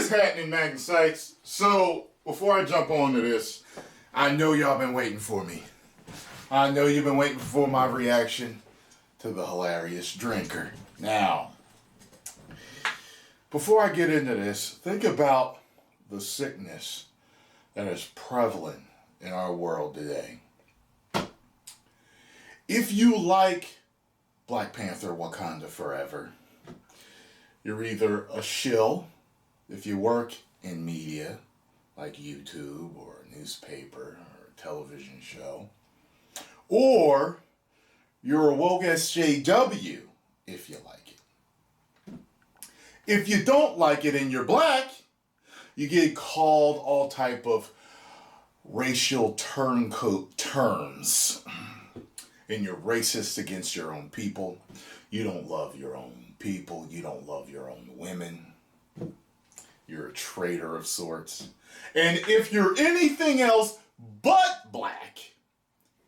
is happening, Magnus sites? So, before I jump on to this, I know y'all been waiting for me. I know you've been waiting for my reaction to the hilarious drinker. Now, before I get into this, think about the sickness that is prevalent in our world today. If you like Black Panther, Wakanda Forever, you're either a shill if you work in media like YouTube or a newspaper or a television show, or you're a woke SJW if you like it. If you don't like it and you're black, you get called all type of racial turncoat terms. And you're racist against your own people. You don't love your own people. You don't love your own women. You're a traitor of sorts. And if you're anything else but black,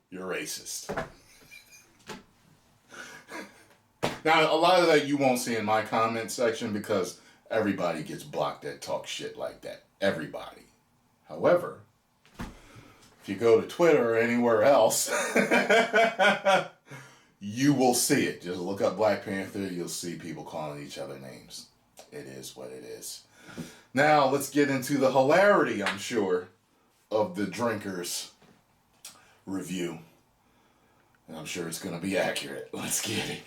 you're racist. Now, a lot of that you won't see in my comment section because everybody gets blocked that talk shit like that. Everybody. However, if you go to Twitter or anywhere else, you will see it. Just look up Black Panther, you'll see people calling each other names. It is what it is. Now, let's get into the hilarity, I'm sure, of the drinkers review. And I'm sure it's going to be accurate. Let's get it.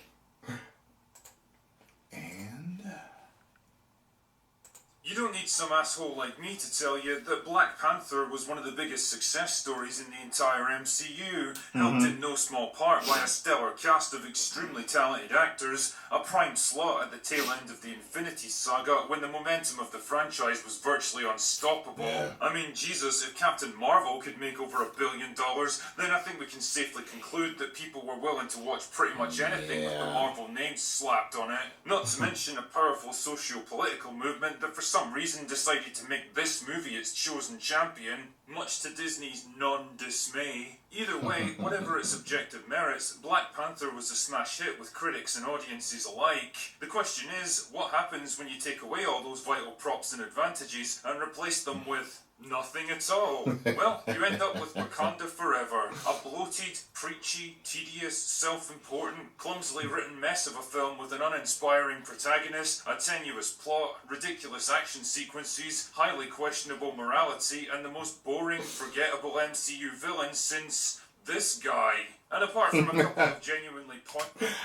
You don't need some asshole like me to tell you that Black Panther was one of the biggest success stories in the entire MCU, helped in no small part by a stellar cast of extremely talented actors, a prime slot at the tail end of the Infinity Saga when the momentum of the franchise was virtually unstoppable. Yeah. I mean, Jesus, if Captain Marvel could make over $1 billion, then I think we can safely conclude that people were willing to watch pretty much anything with the Marvel name slapped on it. Not to mention a powerful socio-political movement that for some reason decided to make this movie its chosen champion, much to Disney's non-dismay. Either way, whatever its objective merits, Black Panther was a smash hit with critics and audiences alike. The question is, what happens when you take away all those vital props and advantages and replace them with nothing at all? Well, you end up with Wakanda Forever, a bloated, preachy, tedious, self-important, clumsily written mess of a film with an uninspiring protagonist, a tenuous plot, ridiculous action sequences, highly questionable morality, and the most boring, forgettable MCU villain since this guy. And apart from a couple of genuinely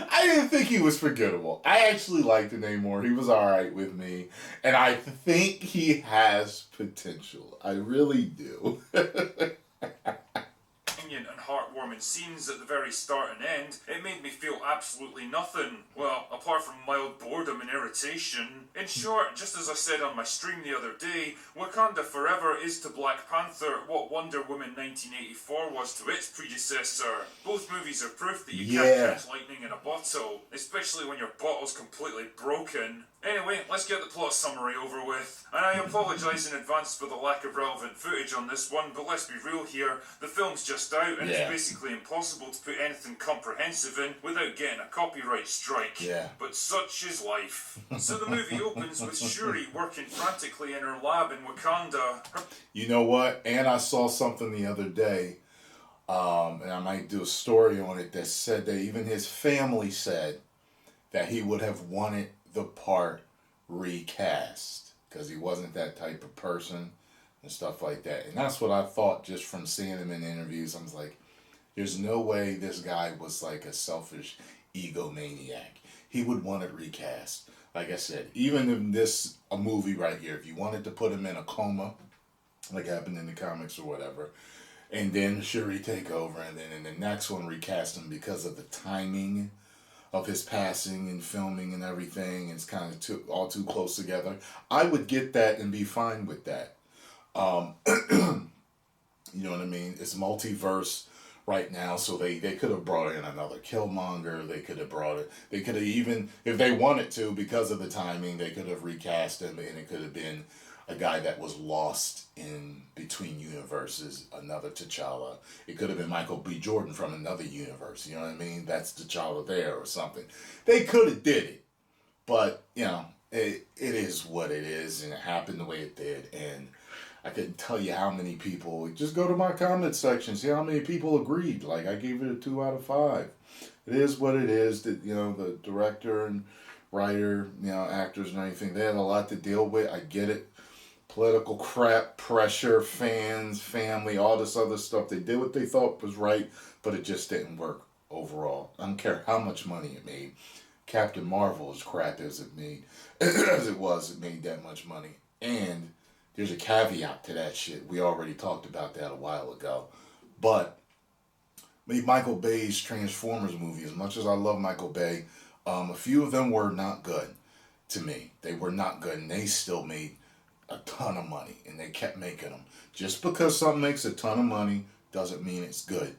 I didn't think he was forgettable. I actually liked the Namor. He was alright with me. And I think he has potential. I really do. and heartwarming scenes at the very start and end, it made me feel absolutely nothing. Well, apart from mild boredom and irritation. In short, just as I said on my stream the other day, Wakanda Forever is to Black Panther what Wonder Woman 1984 was to its predecessor. Both movies are proof that you can't catch lightning in a bottle, especially when your bottle's completely broken. Anyway, let's get the plot summary over with. And I apologise in advance for the lack of relevant footage on this one, but let's be real here, the film's just out and it's basically impossible to put anything comprehensive in without getting a copyright strike. But such is life. So the movie opens with Shuri working frantically in her lab in Wakanda. You know what? And I saw something the other day, and I might do a story on it, that said that even his family said that he would have wanted the part recast because he wasn't that type of person and stuff like that. And that's what I thought just from seeing him in interviews. I was like, there's no way this guy was like a selfish egomaniac. He would want it recast. Like I said, even in this a movie right here, if you wanted to put him in a coma, like happened in the comics or whatever, and then Shuri take over, and then in the next one recast him because of the timing of his passing and filming and everything, it's kind of all too close together. I would get that and be fine with that. You know what I mean? It's multiverse right now, so they could have brought in another Killmonger. They could have brought it. They could have even, if they wanted to, because of the timing, they could have recast him, and it could have been a guy that was lost in between universes, another T'Challa. It could have been Michael B. Jordan from another universe. You know what I mean? That's T'Challa there or something. They could have did it, but you know, it is what it is, and it happened the way it did. And I couldn't tell you how many people. Just go to my comment section, see how many people agreed. Like I gave it a 2 out of 5. It is what it is. That the director and writer, actors and anything, they had a lot to deal with. I get it. Political crap, pressure, fans, family, all this other stuff. They did what they thought was right, but it just didn't work overall. I don't care how much money it made. Captain Marvel, as crap as it made, it made that much money. And there's a caveat to that shit. We already talked about that a while ago. But Michael Bay's Transformers movie, as much as I love Michael Bay, a few of them were not good to me. They were not good, and they still made a ton of money, and they kept making them. Just because something makes a ton of money doesn't mean it's good.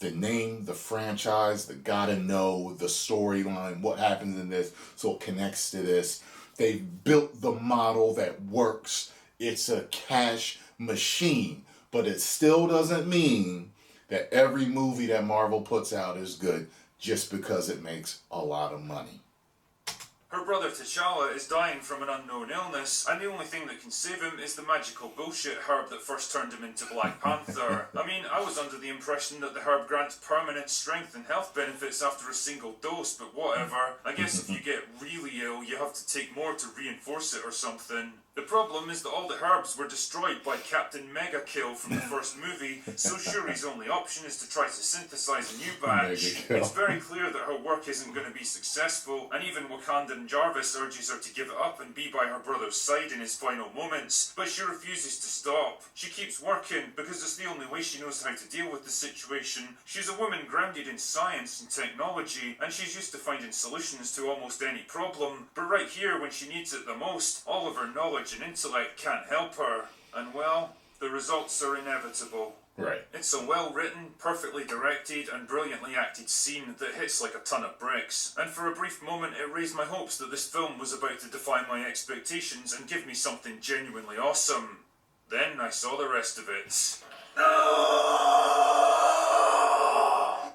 The name, the franchise, the gotta know, the storyline, what happens in this, so it connects to this. They've built the model that works. It's a cash machine, but it still doesn't mean that every movie that Marvel puts out is good just because it makes a lot of money. Her brother T'Challa is dying from an unknown illness, and the only thing that can save him is the magical bullshit herb that first turned him into Black Panther. I mean, I was under the impression that the herb grants permanent strength and health benefits after a single dose, but whatever. I guess if you get really ill, you have to take more to reinforce it or something. The problem is that all the herbs were destroyed by Captain Mega Kill from the first movie, so Shuri's only option is to try to synthesize a new batch. It's very clear that her work isn't going to be successful, and even Wakandan Jarvis urges her to give it up and be by her brother's side in his final moments, but she refuses to stop. She keeps working because it's the only way she knows how to deal with the situation. She's a woman grounded in science and technology, and she's used to finding solutions to almost any problem, but right here, when she needs it the most, all of her knowledge and intellect can't help her, and well, the results are inevitable. Right. It's a well-written, perfectly directed, and brilliantly acted scene that hits like a ton of bricks, and for a brief moment it raised my hopes that this film was about to defy my expectations and give me something genuinely awesome. Then I saw the rest of it.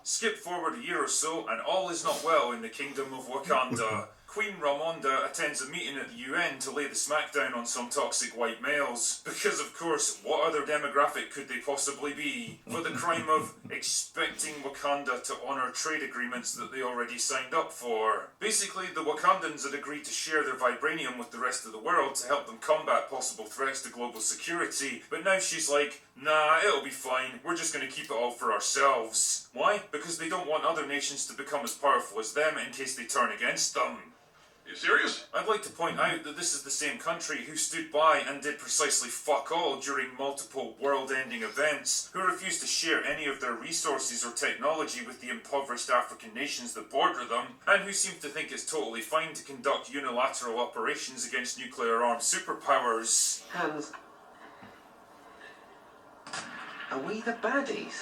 Skip forward a year or so, and all is not well in the kingdom of Wakanda. Queen Ramonda attends a meeting at the UN to lay the smackdown on some toxic white males. Because, of course, what other demographic could they possibly be? For the crime of expecting Wakanda to honour trade agreements that they already signed up for. Basically, the Wakandans had agreed to share their vibranium with the rest of the world to help them combat possible threats to global security. But now she's like, nah, it'll be fine. We're just going to keep it all for ourselves. Why? Because they don't want other nations to become as powerful as them in case they turn against them. You serious? I'd like to point out that this is the same country who stood by and did precisely fuck all during multiple world-ending events, who refused to share any of their resources or technology with the impoverished African nations that border them, and who seem to think it's totally fine to conduct unilateral operations against nuclear-armed superpowers. Hans, are we the baddies?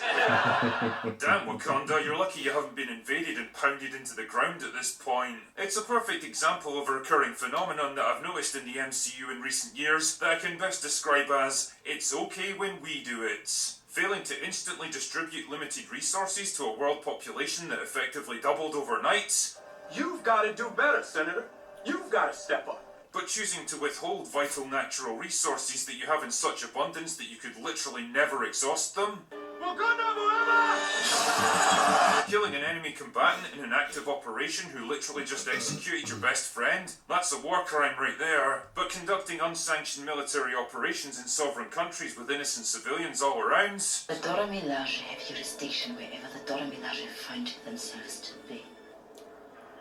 Damn, Wakanda, you're lucky you haven't been invaded and pounded into the ground at this point. It's a perfect example of a recurring phenomenon that I've noticed in the MCU in recent years that I can best describe as, it's okay when we do it. Failing to instantly distribute limited resources to a world population that effectively doubled overnight. You've got to do better, Senator. You've got to step up. But choosing to withhold vital natural resources that you have in such abundance that you could literally never exhaust them. Wakanda forever! Killing an enemy combatant in an active operation who literally just executed your best friend? That's a war crime right there. But conducting unsanctioned military operations in sovereign countries with innocent civilians all around? The Dora Milaje have jurisdiction wherever the Dora Milaje find themselves to be.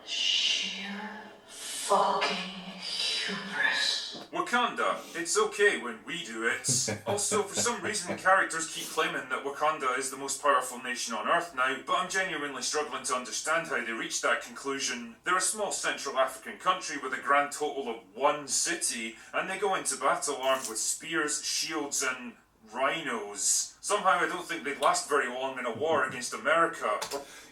Sheer fucking hubris. Wakanda, it's okay when we do it. Also, for some reason, characters keep claiming that Wakanda is the most powerful nation on Earth now, but I'm genuinely struggling to understand how they reached that conclusion. They're a small Central African country with a grand total of 1 city, and they go into battle armed with spears, shields, and rhinos. Somehow I don't think they'd last very long in a war against America.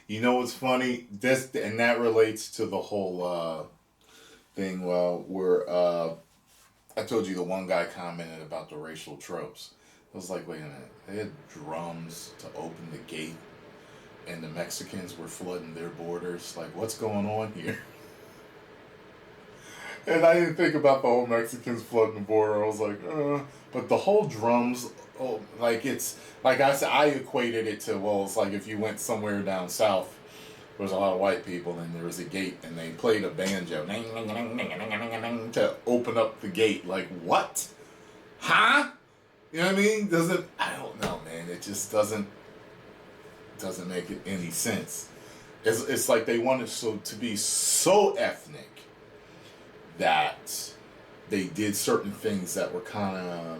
You know what's funny? And that relates to the whole thing where I told you the one guy commented about the racial tropes. I was like, wait a minute. They had drums to open the gate and the Mexicans were flooding their borders. Like, what's going on here? And I didn't think about the whole Mexicans flooding the border. I was like, but the whole drums, like it's like I said, I equated it to, well, it's like if you went somewhere down south, there was a lot of white people, and there was a gate, and they played a banjo to open up the gate. Like, what? Huh? You know what I mean? I don't know, man. It just doesn't make it any sense. It's like they want it to be so ethnic that they did certain things that were kind of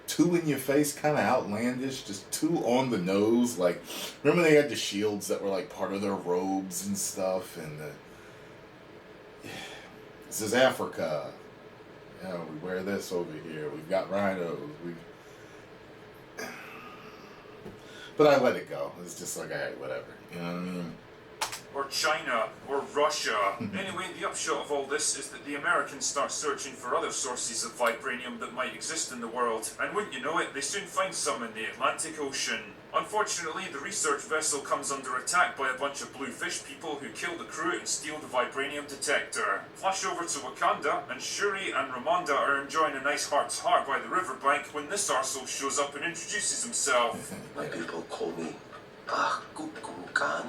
too in your face, kind of outlandish, just too on the nose. Like, remember they had the shields that were like part of their robes and stuff, and this is Africa. You know, we wear this over here. We've got rhinos. But I let it go. It's just like, alright, whatever. You know what I mean? Or China, or Russia. Anyway, the upshot of all this is that the Americans start searching for other sources of vibranium that might exist in the world, and wouldn't you know it, they soon find some in the Atlantic Ocean. Unfortunately, the research vessel comes under attack by a bunch of blue fish people who kill the crew and steal the vibranium detector. Flash over to Wakanda, and Shuri and Ramonda are enjoying a nice heart-to-heart by the riverbank when this arsehole shows up and introduces himself. My people call me Kukulkan.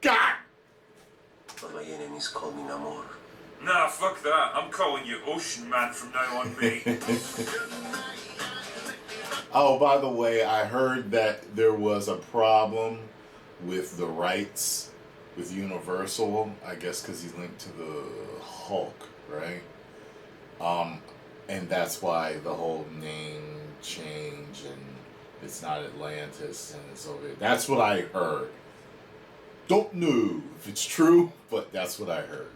God! But my enemies call me Namor. Nah, fuck that. I'm calling you Ocean Man from now on, mate. Oh, by the way, I heard that there was a problem with the rights with Universal, I guess because he's linked to the Hulk, right? And that's why the whole name change, and it's not Atlantis and it's over here. That's what I heard. Don't know if it's true, but that's what I heard.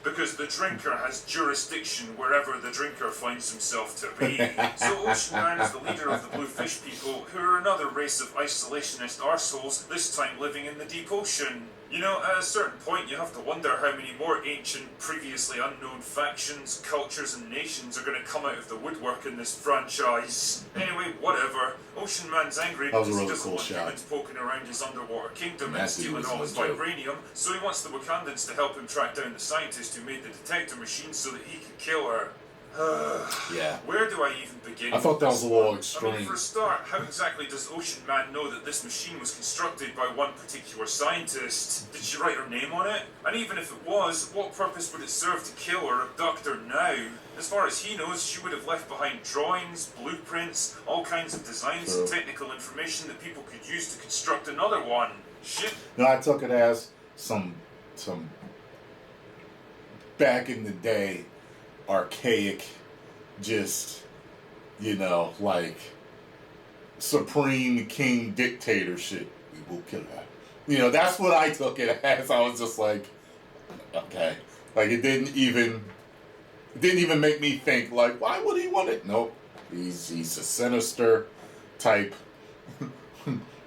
Because the drinker has jurisdiction wherever the drinker finds himself to be. So Ocean Man is the leader of the blue fish people, who are another race of isolationist arseholes, this time living in the deep ocean. You know, at a certain point you have to wonder how many more ancient, previously unknown factions, cultures and nations are going to come out of the woodwork in this franchise. Anyway, whatever. Ocean Man's angry because he doesn't want humans poking around his underwater kingdom and stealing all his vibranium, so he wants the Wakandans to help him track down the scientist who made the detector machine so that he can kill her. Yeah. Where do I even begin? I thought that was a little extreme. I mean, for a start, how exactly does Ocean Man know that this machine was constructed by one particular scientist? Did she write her name on it? And even if it was, what purpose would it serve to kill or abduct her now? As far as he knows, she would have left behind drawings, blueprints, all kinds of designs and technical information that people could use to construct another one. Shit. No, I took it as some back in the day archaic, just, you know, like supreme king dictator shit. We will kill her. You know, that's what I took it as. I was just like, okay. Like, it didn't even make me think, like, why would he want it? Nope. He's a sinister type.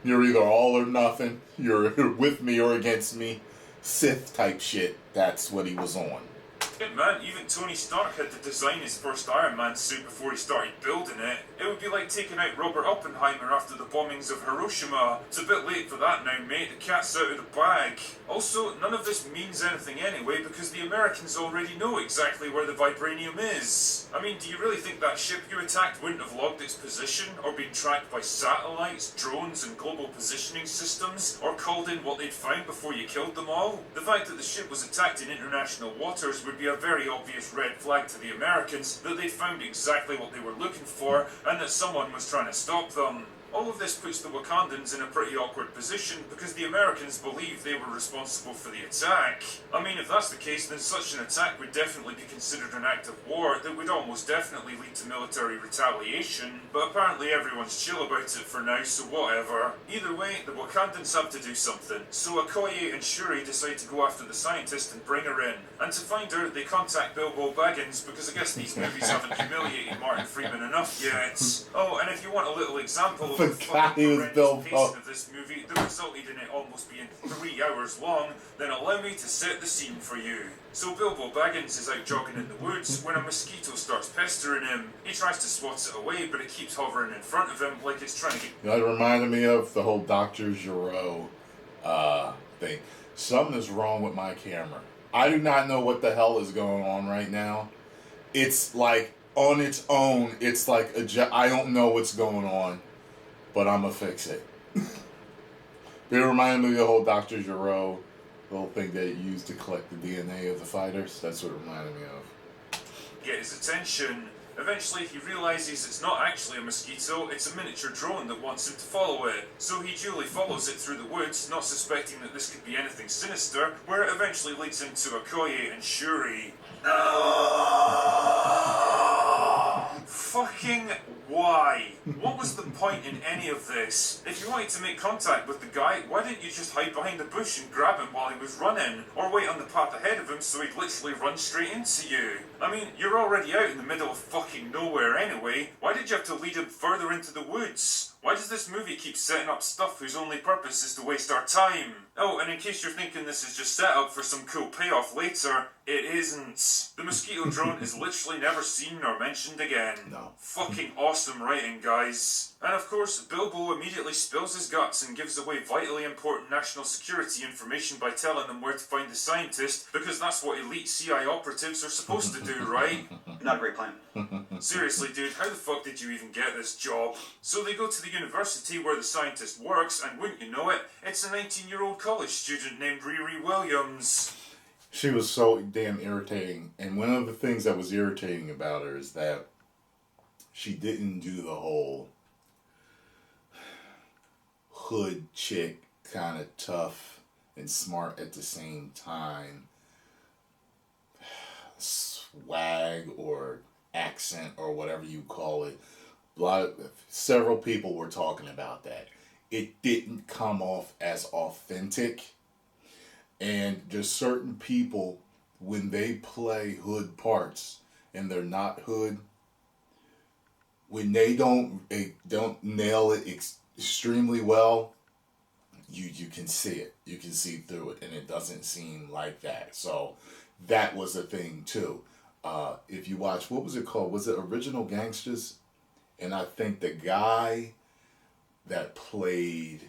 You're either all or nothing. You're with me or against me. Sith type shit. That's what he was on. Man, even Tony Stark had to design his first Iron Man suit before he started building it. It would be like taking out Robert Oppenheimer after the bombings of Hiroshima. It's a bit late for that now, mate. The cat's out of the bag. Also, none of this means anything anyway because the Americans already know exactly where the vibranium is. I mean, do you really think that ship you attacked wouldn't have logged its position, or been tracked by satellites, drones and global positioning systems, or called in what they'd found before you killed them all? The fact that the ship was attacked in international waters would be a very obvious red flag to the Americans that they found exactly what they were looking for and that someone was trying to stop them. All of this puts the Wakandans in a pretty awkward position because the Americans believe they were responsible for the attack. I mean, if that's the case, then such an attack would definitely be considered an act of war that would almost definitely lead to military retaliation, but apparently everyone's chill about it for now, so whatever. Either way, the Wakandans have to do something, so Okoye and Shuri decide to go after the scientist and bring her in. And to find her, they contact Bilbo Baggins because I guess these movies haven't humiliated Martin Freeman enough yet. Oh, and if you want a little example of the fucking horrendous pacing of this movie, the resulted in it almost being 3 hours long, then allow me to set the scene for you. So Bilbo Baggins is out jogging in the woods when a mosquito starts pestering him. He tries to swat it away, but it keeps hovering in front of him like it's trying to get... You know, it reminded me of the whole Dr. Giro thing. Something is wrong with my camera. I do not know what the hell is going on right now. It's like, on its own, it's like, I don't know what's going on, but I'm going to fix it. It reminded me of the whole Dr. Giro, the whole thing that it used to collect the DNA of the fighters. That's what it reminded me of. Get his attention. Eventually he realizes it's not actually a mosquito, it's a miniature drone that wants him to follow it. So he duly follows it through the woods, not suspecting that this could be anything sinister, where it eventually leads him to Okoye and Shuri. Fucking why? What was the point in any of this? If you wanted to make contact with the guy, why didn't you just hide behind the bush and grab him while he was running? Or wait on the path ahead of him so he'd literally run straight into you? I mean, you're already out in the middle of fucking nowhere anyway. Why did you have to lead him further into the woods? Why does this movie keep setting up stuff whose only purpose is to waste our time? Oh, and in case you're thinking this is just set up for some cool payoff later, it isn't. The mosquito drone is literally never seen nor mentioned again. No. Fucking awesome writing, guys. And of course, Bilbo immediately spills his guts and gives away vitally important national security information by telling them where to find the scientist, because that's what elite CIA operatives are supposed to do, right? Not a great plan. Seriously, dude, how the fuck did you even get this job? So they go to the university where the scientist works, and wouldn't you know it, it's a 19-year-old college student named Riri Williams. She was so damn irritating. And one of the things that was irritating about her is that she didn't do the whole hood chick, kind of tough and smart at the same time swag or accent or whatever you call it. Several people were talking about that. It didn't come off as authentic. And there's certain people, when they play hood parts and they're not hood, when they don't nail it extremely well, you can see it. You can see through it, and it doesn't seem like that. So that was a thing too. If you watch, what was it called? Was it Original Gangsters? And I think the guy that played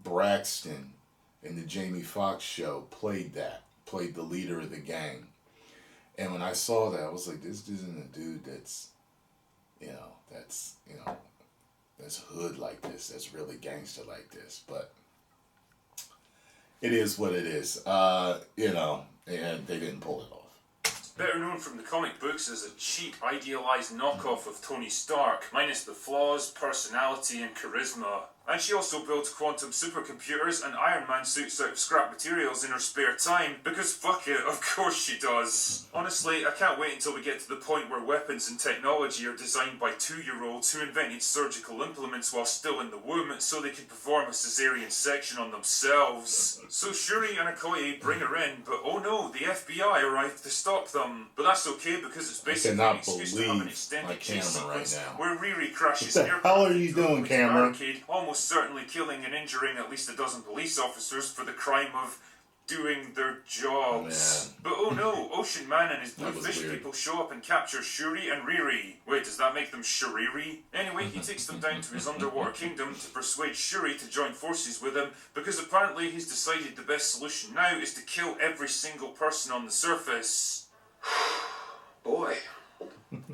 Braxton in the Jamie Foxx show played the leader of the gang. And when I saw that, I was like, this isn't a dude that's hood like this, that's really gangster like this. But it is what it is. And they didn't pull it off. Better known from the comic books as a cheap, idealized knockoff of Tony Stark, minus the flaws, personality, and charisma. And she also builds quantum supercomputers and Iron Man suits out of scrap materials in her spare time, because fuck it, of course she does. Honestly, I can't wait until we get to the point where weapons and technology are designed by 2-year-olds who invented surgical implements while still in the womb so they can perform a cesarean section on themselves. So Shuri and Okoye bring her in, but oh no, the FBI arrived to stop them. But that's okay because it's basically an excuse to have an extended chase sequence where Riri crashes what the hell are you doing, camera? Almost certainly killing and injuring at least a dozen police officers for the crime of doing their jobs. But oh no, Ocean Man and his blue fish people show up and capture Shuri and Riri. Wait, does that make them Shuriri? Anyway, he takes them down to his underwater kingdom to persuade Shuri to join forces with him, because apparently he's decided the best solution now is to kill every single person on the surface. Boy,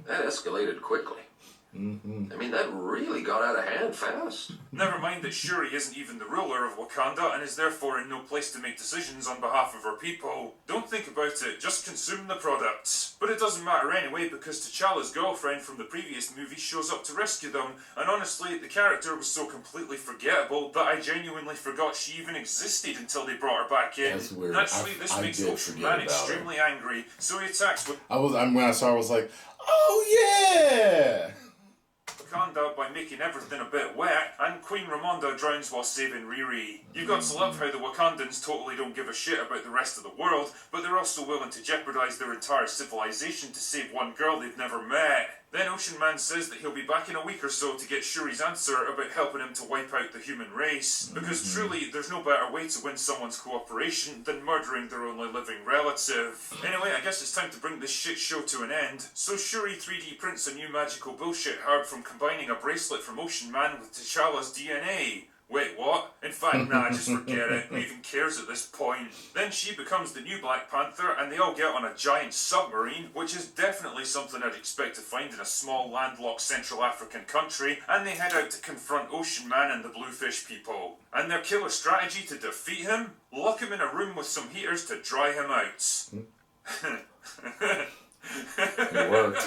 that escalated quickly. I mean, that really got out of hand fast. Never mind that Shuri isn't even the ruler of Wakanda and is therefore in no place to make decisions on behalf of her people. Don't think about it, just consume the product. But it doesn't matter anyway, because T'Challa's girlfriend from the previous movie shows up to rescue them, and honestly, the character was so completely forgetable that I genuinely forgot she even existed until they brought her back in. That's weird. Naturally, this makes Ocean Man extremely angry, so he attacks with... When I saw her, I was like, oh yeah! Wakanda by making everything a bit wet, and Queen Ramonda drowns while saving Riri. You've got to love how the Wakandans totally don't give a shit about the rest of the world, but they're also willing to jeopardize their entire civilization to save one girl they've never met. Then Ocean Man says that he'll be back in a week or so to get Shuri's answer about helping him to wipe out the human race, because truly there's no better way to win someone's cooperation than murdering their only living relative. Anyway, I guess it's time to bring this shit show to an end. So Shuri 3D prints a new magical bullshit herb from combining a bracelet from Ocean Man with T'Challa's DNA. Wait, what? In fact, nah, just forget it. Who even cares at this point? Then she becomes the new Black Panther, and they all get on a giant submarine, which is definitely something I'd expect to find in a small landlocked Central African country, and they head out to confront Ocean Man and the Bluefish people. And their killer strategy to defeat him? Lock him in a room with some heaters to dry him out. It worked.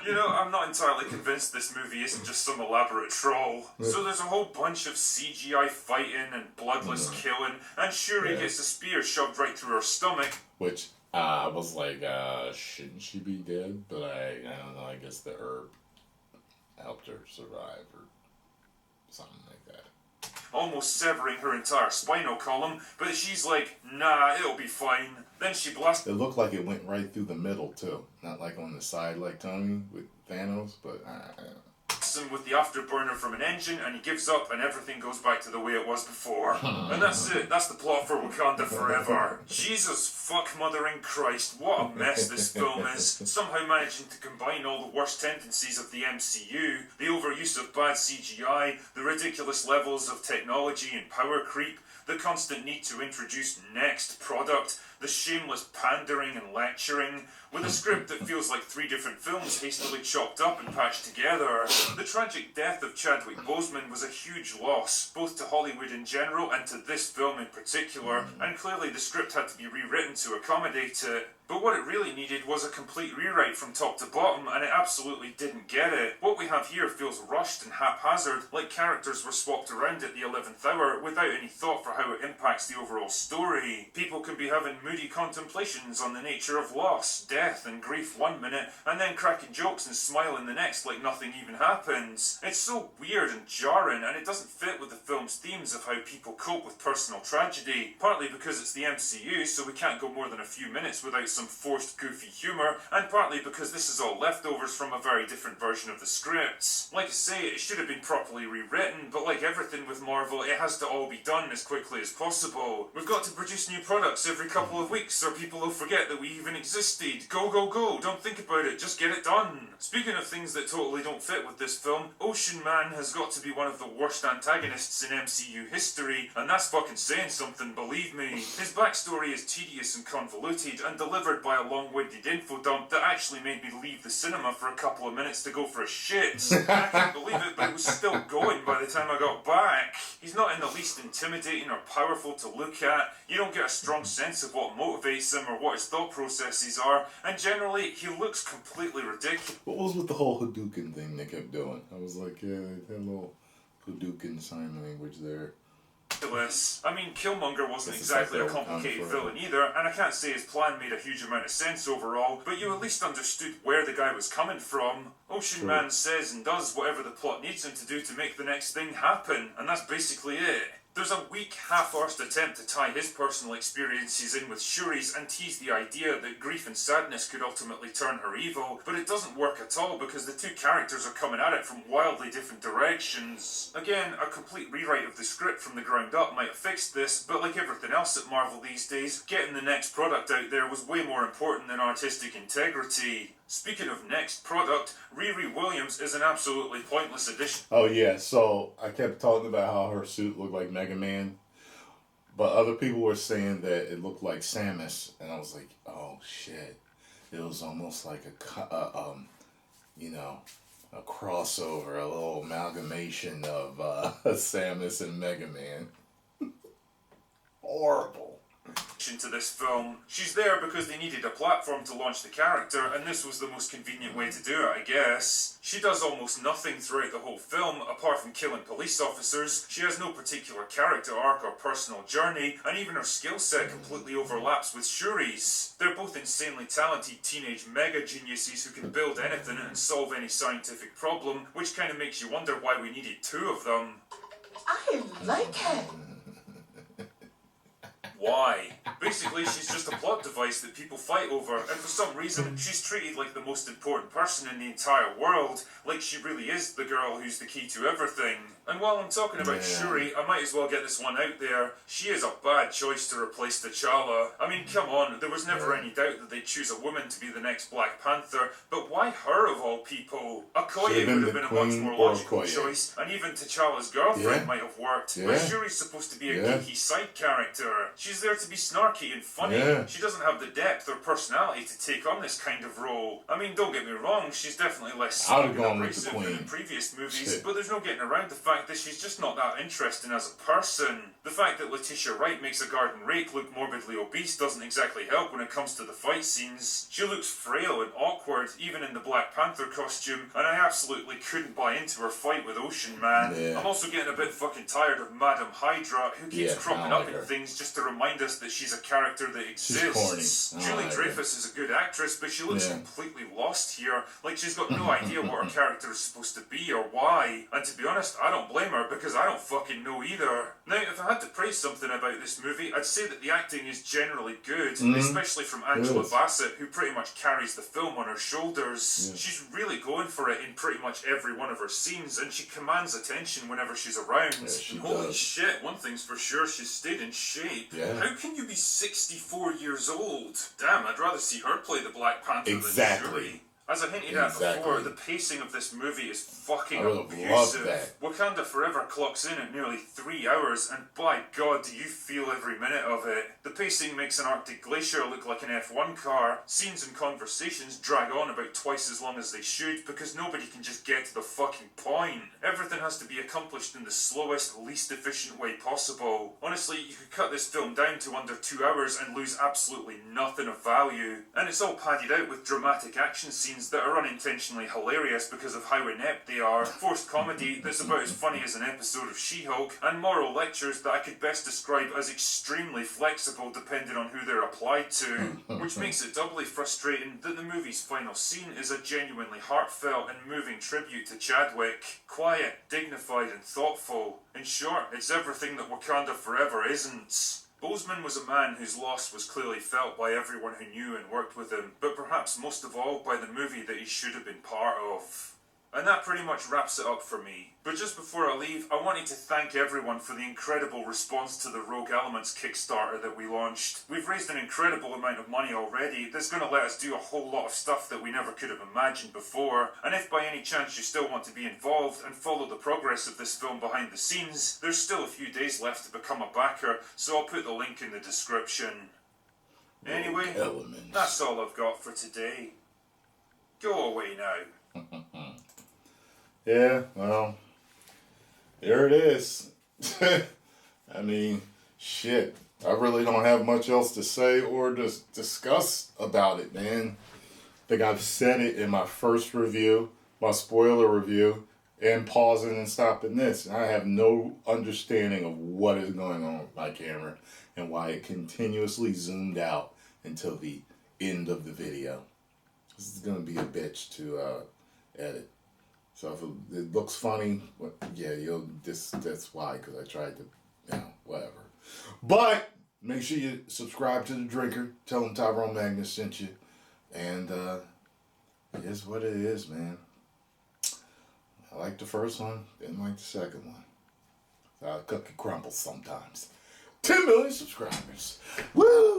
You know, I'm not entirely convinced this movie isn't just some elaborate troll. So there's a whole bunch of CGI fighting and bloodless killing, and Shuri gets a spear shoved right through her stomach. Which, I was like, shouldn't she be dead? But I don't know, I guess the herb helped her survive or something like that. Almost severing her entire spinal column, but she's like, nah, it'll be fine. Then she blasts. It looked like it went right through the middle, too. Not like on the side like Tony with Thanos, but him with the afterburner from an engine, and he gives up, and everything goes back to the way it was before. And that's it. That's the plot for Wakanda Forever. Jesus fuck mothering Christ, what a mess this film is. Somehow managing to combine all the worst tendencies of the MCU, the overuse of bad CGI, the ridiculous levels of technology and power creep, the constant need to introduce next product, the shameless pandering and lecturing, with a script that feels like 3 different films hastily chopped up and patched together. The tragic death of Chadwick Boseman was a huge loss, both to Hollywood in general and to this film in particular, and clearly the script had to be rewritten to accommodate it. But what it really needed was a complete rewrite from top to bottom, and it absolutely didn't get it. What we have here feels rushed and haphazard, like characters were swapped around at the 11th hour without any thought for how it impacts the overall story. People can be having moody contemplations on the nature of loss, death and grief one minute, and then cracking jokes and smiling the next like nothing even happens. It's so weird and jarring, and it doesn't fit with the film's themes of how people cope with personal tragedy, partly because it's the MCU, so we can't go more than a few minutes without some forced goofy humour, and partly because this is all leftovers from a very different version of the script. Like I say, it should have been properly rewritten, but like everything with Marvel, it has to all be done as quickly as possible. We've got to produce new products every couple of weeks, or people will forget that we even existed. Go, go, go, don't think about it, just get it done. Speaking of things that totally don't fit with this film, Ocean Man has got to be one of the worst antagonists in MCU history, and that's fucking saying something, believe me. His backstory is tedious and convoluted, and delivered by a long-winded info dump that actually made me leave the cinema for a couple of minutes to go for a shit. I can't believe it, but it was still going by the time I got back. He's not in the least intimidating or powerful to look at. You don't get a strong sense of what motivates him or what his thought processes are, and generally, he looks completely ridiculous. What was with the whole Hadouken thing they kept doing? I was like, yeah, they had a little Hadouken sign language there. I mean, Killmonger wasn't exactly a complicated villain either, and I can't say his plan made a huge amount of sense overall, but you at least understood where the guy was coming from. Ocean Man says and does whatever the plot needs him to do to make the next thing happen, and that's basically it. There's a weak, half-arsed attempt to tie his personal experiences in with Shuri's and tease the idea that grief and sadness could ultimately turn her evil, but it doesn't work at all because the 2 characters are coming at it from wildly different directions. Again, a complete rewrite of the script from the ground up might have fixed this, but like everything else at Marvel these days, getting the next product out there was way more important than artistic integrity. Speaking of next product, Riri Williams is an absolutely pointless addition. Oh yeah, so I kept talking about how her suit looked like Mega Man, but other people were saying that it looked like Samus, and I was like, oh shit, it was almost like a crossover, a little amalgamation of Samus and Mega Man. Horrible. To this film. She's there because they needed a platform to launch the character, and this was the most convenient way to do it, I guess. She does almost nothing throughout the whole film, apart from killing police officers. She has no particular character arc or personal journey, and even her skill set completely overlaps with Shuri's. They're both insanely talented teenage mega geniuses who can build anything and solve any scientific problem, which kind of makes you wonder why we needed 2 of them. I like her. Why? Basically, she's just a plot device that people fight over, and for some reason, she's treated like the most important person in the entire world, like she really is the girl who's the key to everything. And while I'm talking about Shuri, I might as well get this one out there. She is a bad choice to replace T'Challa. I mean, come on, there was never any doubt that they'd choose a woman to be the next Black Panther, but why her of all people? Okoye would have been a much more logical choice, and even T'Challa's girlfriend might have worked. But Shuri's supposed to be a geeky side character. She's there to be snarky and funny. She doesn't have the depth or personality to take on this kind of role. I mean, don't get me wrong, she's definitely less smug and abrasive than in previous movies, but there's no getting around the fact that she's just not that interesting as a person. The fact that Letitia Wright makes a garden rake look morbidly obese doesn't exactly help when it comes to the fight scenes. She looks frail and awkward, even in the Black Panther costume, and I absolutely couldn't buy into her fight with Ocean Man. I'm also getting a bit fucking tired of Madam Hydra, who keeps cropping up in things just to remind us that she's a character that exists. Julie Dreyfus is a good actress, but she looks completely lost here, like she's got no idea what her character is supposed to be or why. And to be honest, I don't blame her, because I don't fucking know either. Now, if I had to praise something about this movie, I'd say that the acting is generally good, especially from Angela Bassett, who pretty much carries the film on her shoulders. She's really going for it in pretty much every one of her scenes, and she commands attention whenever she's around. Holy shit, one thing's for sure, she's stayed in shape. How can you be 64 years old? Damn, I'd rather see her play the Black Panther than Shuri. As I hinted at before, the pacing of this movie is fucking abusive. Wakanda Forever clocks in at nearly 3 hours, and by God, do you feel every minute of it. The pacing makes an Arctic glacier look like an F1 car. Scenes and conversations drag on about twice as long as they should, because nobody can just get to the fucking point. Everything has to be accomplished in the slowest, least efficient way possible. Honestly, you could cut this film down to under 2 hours and lose absolutely nothing of value. And it's all padded out with dramatic action scenes that are unintentionally hilarious because of how inept they are, forced comedy that's about as funny as an episode of She-Hulk, and moral lectures that I could best describe as extremely flexible depending on who they're applied to, which makes it doubly frustrating that the movie's final scene is a genuinely heartfelt and moving tribute to Chadwick. Quiet, dignified and thoughtful. In short, it's everything that Wakanda Forever isn't. Boseman was a man whose loss was clearly felt by everyone who knew and worked with him, but perhaps most of all by the movie that he should have been part of. And that pretty much wraps it up for me. But just before I leave, I wanted to thank everyone for the incredible response to the Rogue Elements Kickstarter that we launched. We've raised an incredible amount of money already that's going to let us do a whole lot of stuff that we never could have imagined before. And if by any chance you still want to be involved and follow the progress of this film behind the scenes, there's still a few days left to become a backer, so I'll put the link in the description. Anyway, that's all I've got for today. Go away now. Yeah, well, there it is. I mean, shit. I really don't have much else to say or discuss about it, man. I think I've said it in my first review, my spoiler review, and pausing and stopping this. I have no understanding of what is going on with my camera and why it continuously zoomed out until the end of the video. This is going to be a bitch to edit. So if it looks funny, yeah, that's why, because I tried to, whatever. But make sure you subscribe to The Drinker. Tell them Tyrone Magnus sent you. And it is what it is, man. I like the first one, didn't like the second one. Cookie crumbles sometimes. 10 million subscribers. Woo!